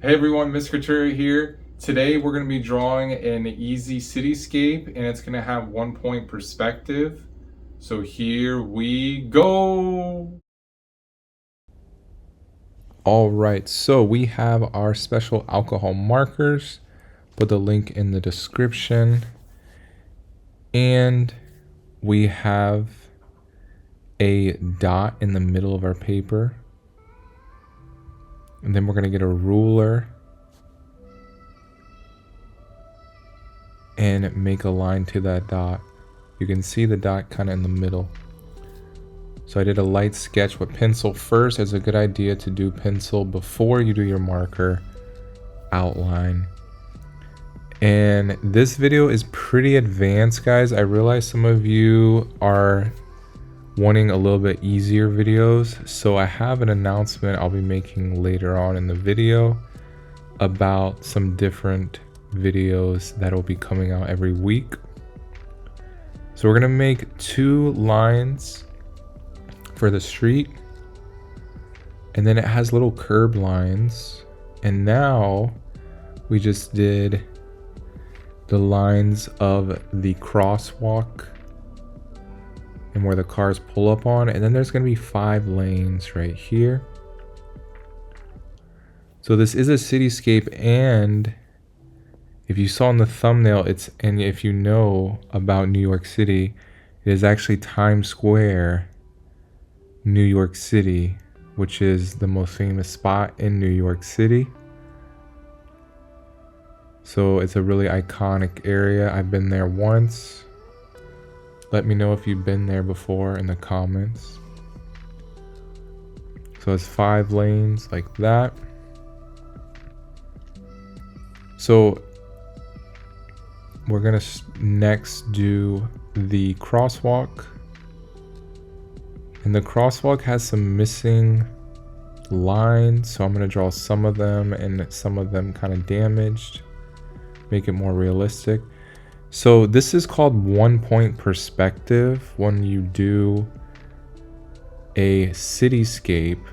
Hey everyone, Miss Cutrera here. Today we're going to be drawing an easy cityscape and it's going to have 1 point perspective. So here we go. All right, so we have our special alcohol markers. Put the link in the description. And we have a dot in the middle of our paper. And then we're going to get a ruler and make a line to that dot. You can see the dot kind of in the middle. So I did a light sketch with pencil first. It's a good idea to do pencil before you do your marker outline. And this video is pretty advanced, guys. I realize some of you are wanting a little bit easier videos, so I have an announcement I'll be making later on in the video about some different videos that will be coming out every week. So we're gonna make 2 lines for the street, and then it has little curb lines, and now we just did the lines of the crosswalk and where the cars pull up on, and then there's going to be 5 lanes right here. So this is a cityscape, and if you saw in the thumbnail, and if you know about New York City, it is actually Times Square, New York City, which is the most famous spot in New York City. So it's a really iconic area. I've been there once. Let me know if you've been there before in the comments. So it's 5 lanes like that. So we're gonna next do the crosswalk. And the crosswalk has some missing lines, so I'm gonna draw some of them and some of them kind of damaged. Make it more realistic. So this is called 1-point perspective when you do a cityscape.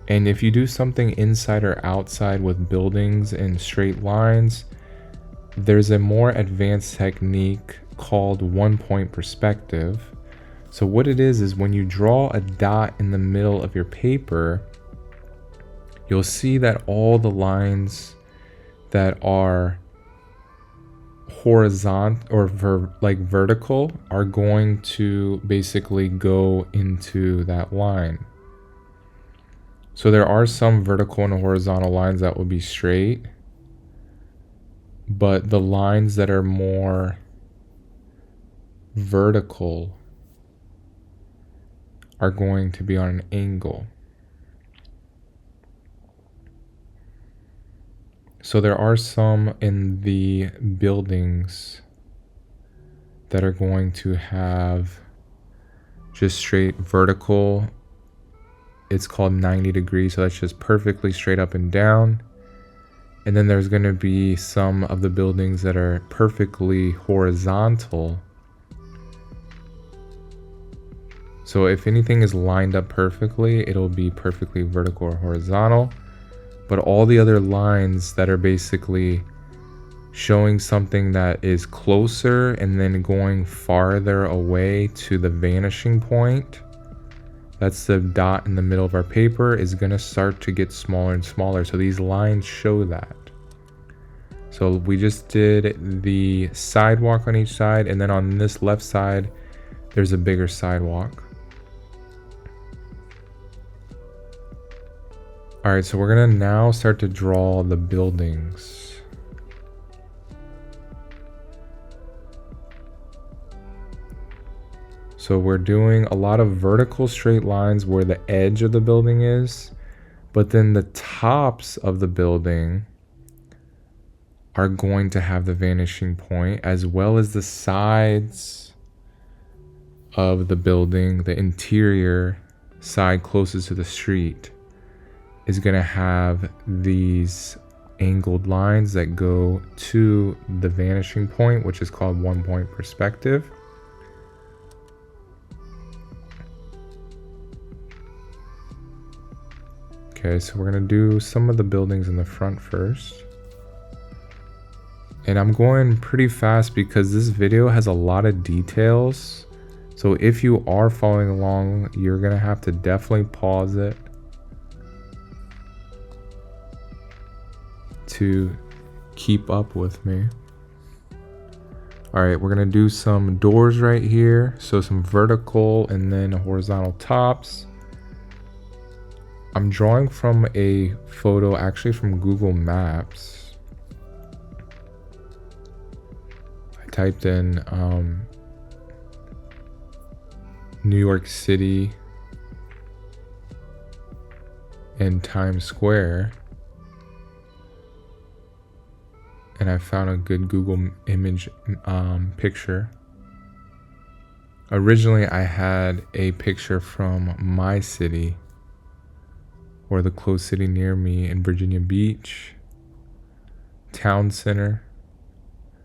And if you do something inside or outside with buildings and straight lines, there's a more advanced technique called 1-point perspective. So what it is when you draw a dot in the middle of your paper, you'll see that all the lines that are horizontal or vertical are going to basically go into that line. So there are some vertical and horizontal lines that will be straight, but the lines that are more vertical are going to be on an angle. So there are some in the buildings that are going to have just straight vertical. It's called 90 degrees, so that's just perfectly straight up and down. And then there's going to be some of the buildings that are perfectly horizontal. So if anything is lined up perfectly, it'll be perfectly vertical or horizontal. But all the other lines that are basically showing something that is closer and then going farther away to the vanishing point, that's the dot in the middle of our paper, is going to start to get smaller and smaller. So these lines show that. So we just did the sidewalk on each side, and then on this left side, there's a bigger sidewalk. All right, so we're gonna now start to draw the buildings. So we're doing a lot of vertical straight lines where the edge of the building is, but then the tops of the building are going to have the vanishing point, as well as the sides of the building. The interior side closest to the street is going to have these angled lines that go to the vanishing point, which is called 1-point perspective. Okay, so we're gonna do some of the buildings in the front first. And I'm going pretty fast because this video has a lot of details. So if you are following along, you're gonna have to definitely pause it to keep up with me. All right, we're gonna do some doors right here. So some vertical and then horizontal tops. I'm drawing from a photo actually from Google Maps. I typed in New York City and Times Square, and I found a good Google image picture. Originally I had a picture from my city, or the close city near me in Virginia Beach, town center.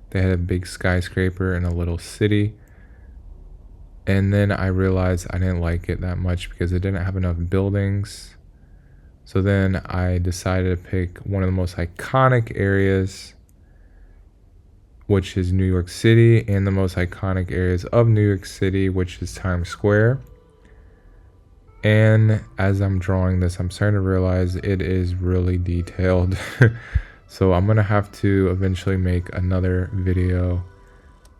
They had a big skyscraper in a little city. And then I realized I didn't like it that much because it didn't have enough buildings. So then I decided to pick one of the most iconic areas, which is New York City, and the most iconic areas of New York City, which is Times Square. And as I'm drawing this, I'm starting to realize it is really detailed. So I'm gonna have to eventually make another video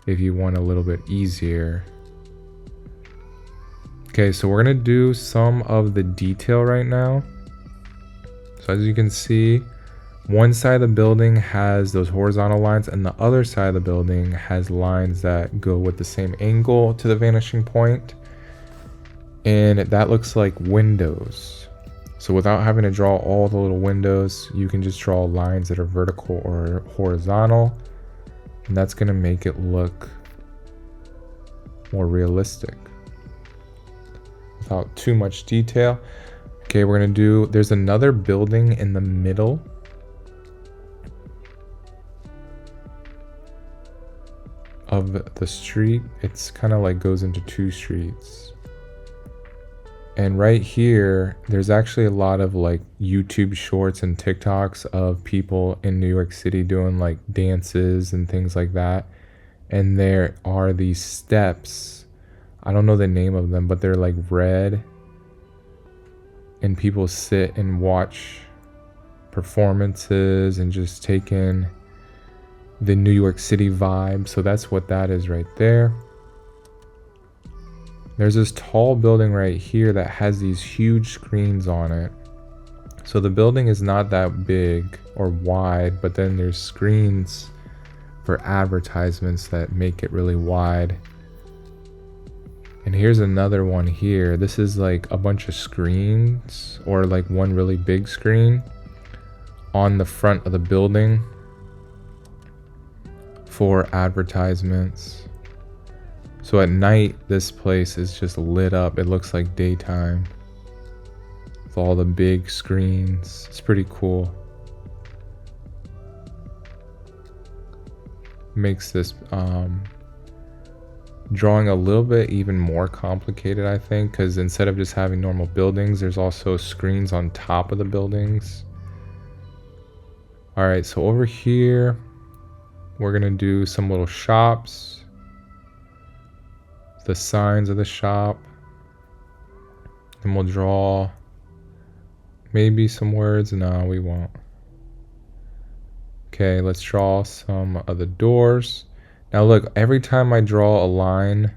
if you want a little bit easier. Okay, so we're gonna do some of the detail right now. So as you can see, one side of the building has those horizontal lines and the other side of the building has lines that go with the same angle to the vanishing point. And that looks like windows. So without having to draw all the little windows, you can just draw lines that are vertical or horizontal. And that's gonna make it look more realistic without too much detail. Okay, we're gonna do, there's another building in the middle. Of the street. It's kind of like goes into two streets. And right here, there's actually a lot of like YouTube shorts and TikToks of people in New York City doing like dances and things like that. And there are these steps. I don't know the name of them, but they're like red. And people sit and watch performances and just take in the New York City vibe. So that's what that is right there. There's this tall building right here that has these huge screens on it. So the building is not that big or wide, but then there's screens for advertisements that make it really wide. And here's another one here. This is like a bunch of screens, or like one really big screen on the front of the building for advertisements. So at night, this place is just lit up. It looks like daytime with all the big screens. It's pretty cool. Makes this drawing a little bit even more complicated, I think, because instead of just having normal buildings, there's also screens on top of the buildings. All right, so over here, we're gonna do some little shops. The signs of the shop. And we'll draw maybe some words. No, we won't. Okay, let's draw some of the doors. Now look, every time I draw a line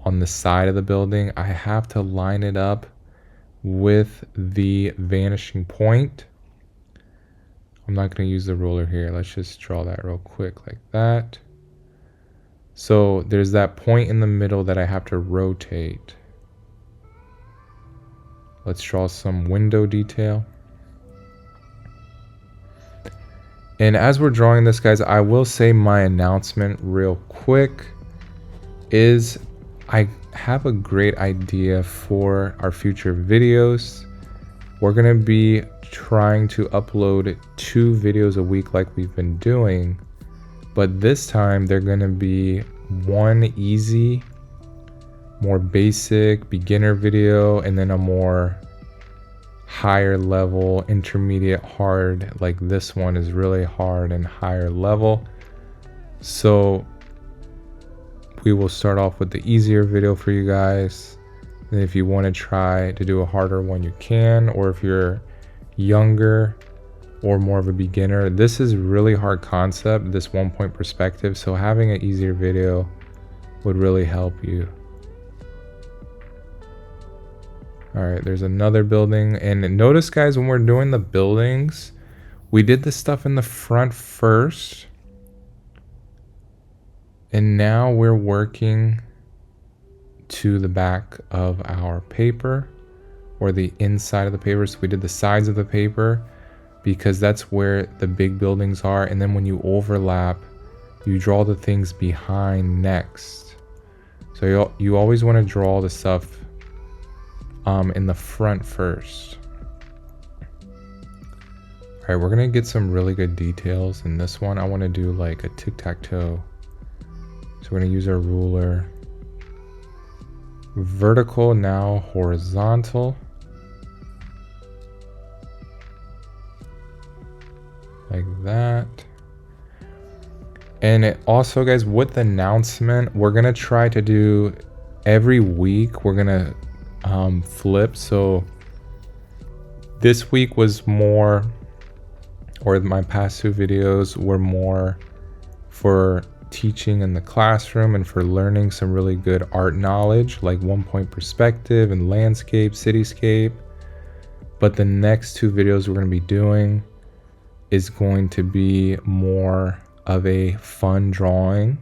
on the side of the building, I have to line it up with the vanishing point. I'm not going to use the ruler here. Let's just draw that real quick like that. So there's that point in the middle that I have to rotate. Let's draw some window detail. And as we're drawing this, guys, I will say my announcement real quick is I have a great idea for our future videos. We're going to be trying to upload 2 videos a week like we've been doing. But this time they're going to be one easy, more basic beginner video, and then a more higher level, intermediate, hard. Like this one is really hard and higher level. So we will start off with the easier video for you guys. And if you want to try to do a harder one, you can. Or if you're younger or more of a beginner, this is really hard concept, this 1 point perspective. So having an easier video would really help you. All right, there's another building. And notice, guys, when we're doing the buildings, we did the stuff in the front first. And now we're working to the back of our paper, or the inside of the paper. So we did the sides of the paper because that's where the big buildings are. And then when you overlap, you draw the things behind next. So you always want to draw the stuff in the front first. All right, we're gonna get some really good details in this one. I want to do like a tic-tac-toe. So we're gonna use our ruler. Vertical, now horizontal. Like that. And it also, guys, with the announcement, we're gonna try to do every week. We're gonna flip. So this week was more, or my past two videos were more for teaching in the classroom and for learning some really good art knowledge, like 1 point perspective and landscape, cityscape. But the next two videos we're going to be doing is going to be more of a fun drawing.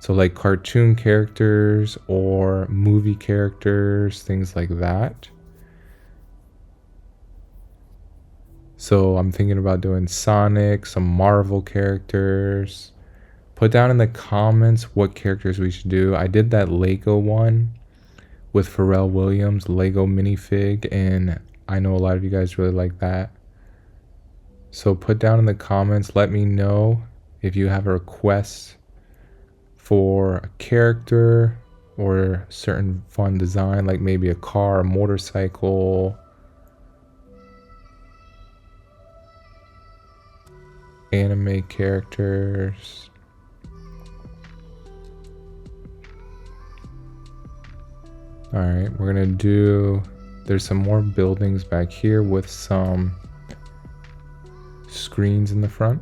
So like cartoon characters or movie characters, things like that. So I'm thinking about doing Sonic, some Marvel characters. Put down in the comments what characters we should do. I did that Lego one with Pharrell Williams, Lego minifig, and I know a lot of you guys really like that. So put down in the comments, let me know if you have a request for a character or a certain fun design, like maybe a car, a motorcycle, anime characters. All right, we're gonna do, there's some more buildings back here with some screens in the front.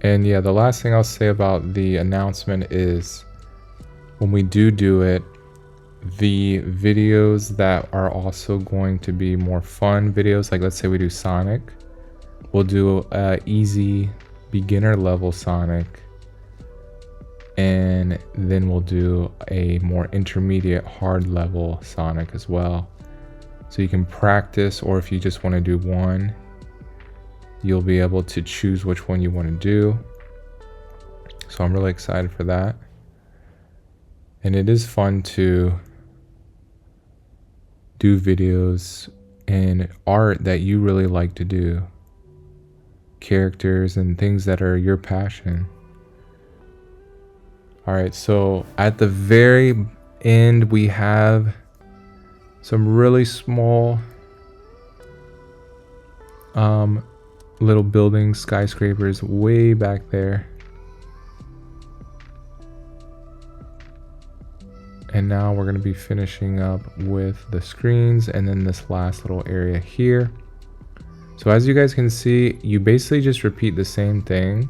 And yeah, the last thing I'll say about the announcement is when we do it, the videos that are also going to be more fun videos, like let's say we do Sonic, we'll do a easy beginner level Sonic, and then we'll do a more intermediate hard level Sonic as well. So you can practice, or if you just want to do one, you'll be able to choose which one you want to do. So I'm really excited for that. And it is fun to do videos and art that you really like to do. Characters and things that are your passion. All right, so at the very end, we have some really small little buildings, skyscrapers way back there. And now we're going to be finishing up with the screens and then this last little area here. So as you guys can see, you basically just repeat the same thing.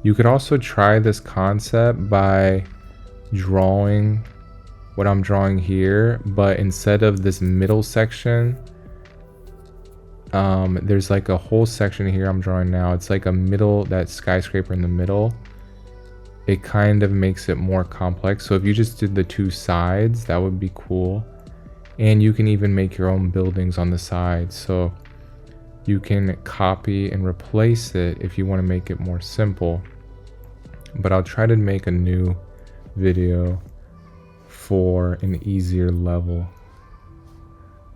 You could also try this concept by drawing what I'm drawing here, but instead of this middle section, there's like a whole section here I'm drawing now. It's like a middle, that skyscraper in the middle. It kind of makes it more complex. So if you just did the two sides, that would be cool. And you can even make your own buildings on the sides. So you can copy and replace it if you want to make it more simple. But I'll try to make a new video for an easier level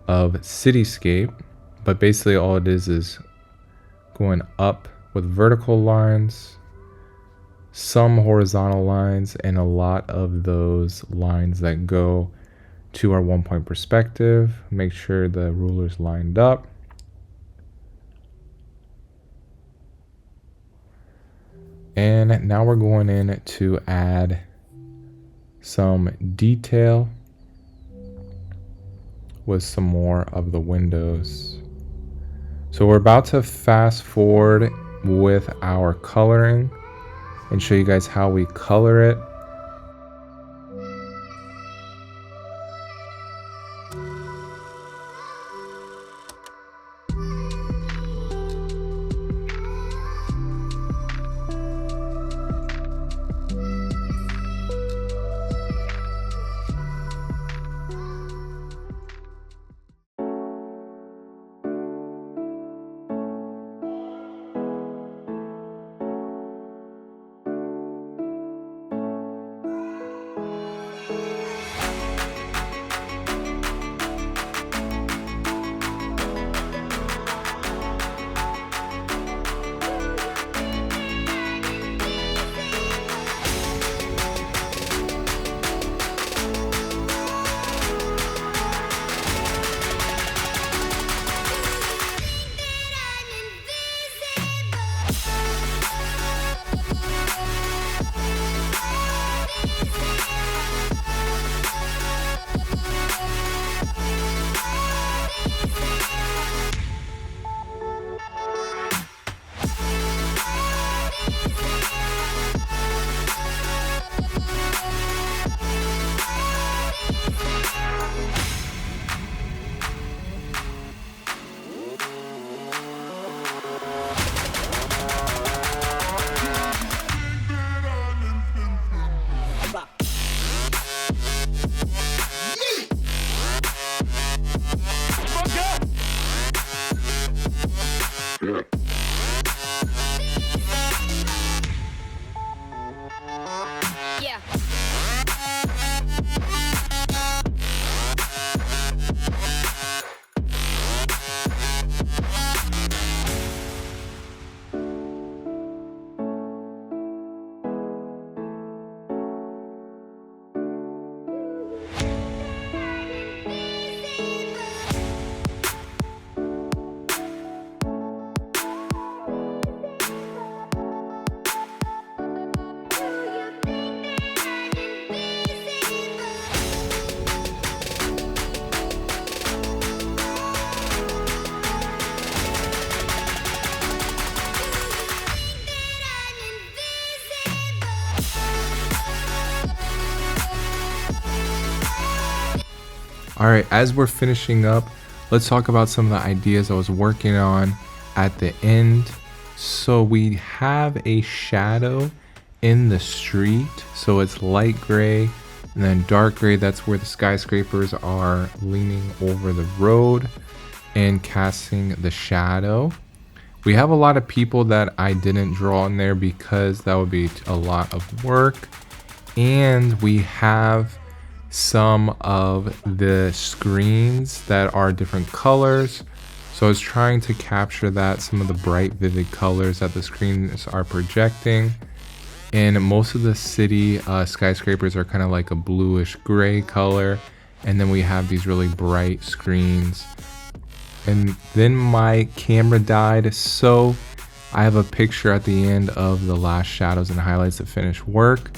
of cityscape. But basically all it is going up with vertical lines, some horizontal lines and a lot of those lines that go to our 1-point perspective. Make sure the ruler's lined up. And now we're going in to add some detail with some more of the windows. So we're about to fast forward with our coloring and show you guys how we color it. All right, as we're finishing up, let's talk about some of the ideas I was working on at the end. So we have a shadow in the street. So it's light gray and then dark gray. That's where the skyscrapers are leaning over the road and casting the shadow. We have a lot of people that I didn't draw in there because that would be a lot of work. And we have some of the screens that are different colors. So I was trying to capture that, some of the bright, vivid colors that the screens are projecting. And most of the city skyscrapers are kind of like a bluish gray color. And then we have these really bright screens. And then my camera died, so I have a picture at the end of the last shadows and highlights of finished work.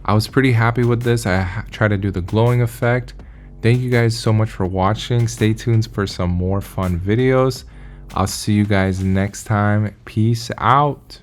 I was pretty happy with this. I tried to do the glowing effect. Thank you guys so much for watching. Stay tuned for some more fun videos. I'll see you guys next time. Peace out.